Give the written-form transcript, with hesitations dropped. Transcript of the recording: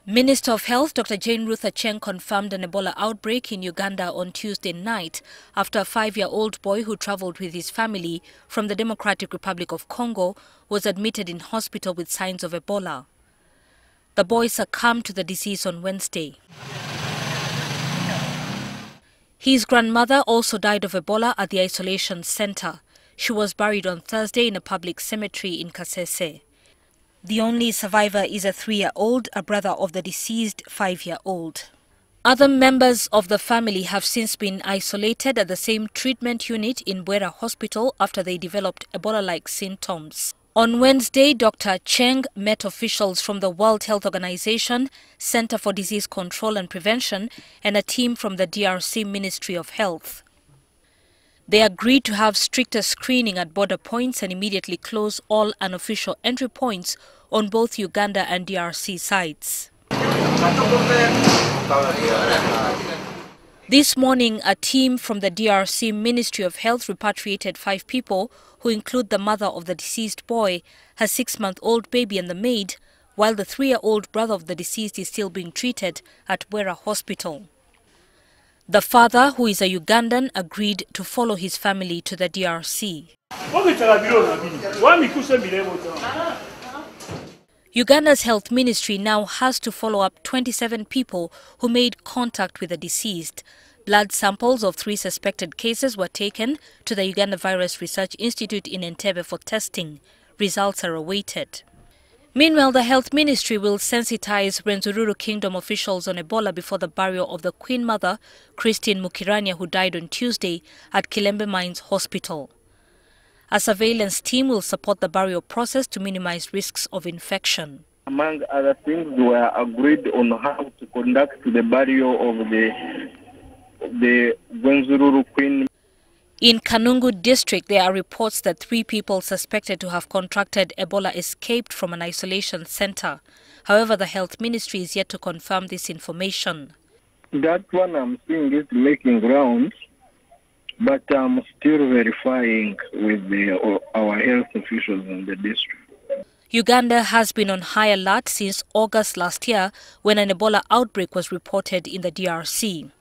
Minister of Health Dr. Jane Ruth Acheng confirmed an Ebola outbreak in Uganda on Tuesday night after a 5-year-old boy who traveled with his family from the Democratic Republic of Congo was admitted in hospital with signs of Ebola. The boy succumbed to the disease on Wednesday. His grandmother also died of Ebola at the isolation center. She was buried on Thursday in a public cemetery in Kasese. The only survivor is a 3-year-old, a brother of the deceased 5-year-old. Other members of the family have since been isolated at the same treatment unit in Bwera Hospital after they developed Ebola-like symptoms. On Wednesday, Dr. Cheng met officials from the World Health Organization, Center for Disease Control and Prevention, and a team from the DRC Ministry of Health. They agreed to have stricter screening at border points and immediately close all unofficial entry points on both Uganda and DRC sites. This morning, a team from the DRC Ministry of Health repatriated 5 people, who include the mother of the deceased boy, her 6-month-old baby and the maid, while the 3-year-old brother of the deceased is still being treated at Bwera Hospital. The father, who is a Ugandan, agreed to follow his family to the DRC. Uganda's health ministry now has to follow up 27 people who made contact with the deceased. Blood samples of 3 suspected cases were taken to the Uganda Virus Research Institute in Entebbe for testing. Results are awaited. Meanwhile, the health ministry will sensitize Rwenzururu Kingdom officials on Ebola before the burial of the Queen Mother, Christine Mukirania, who died on Tuesday at Kilembe Mines Hospital. A surveillance team will support the burial process to minimize risks of infection. Among other things, we were agreed on how to conduct the burial of the Rwenzururu Queen. In Kanungu district, there are reports that 3 people suspected to have contracted Ebola escaped from an isolation center. However, the health ministry is yet to confirm this information. That one I'm seeing is making rounds, but I'm still verifying with our health officials in the district. Uganda has been on high alert since August last year when an Ebola outbreak was reported in the DRC.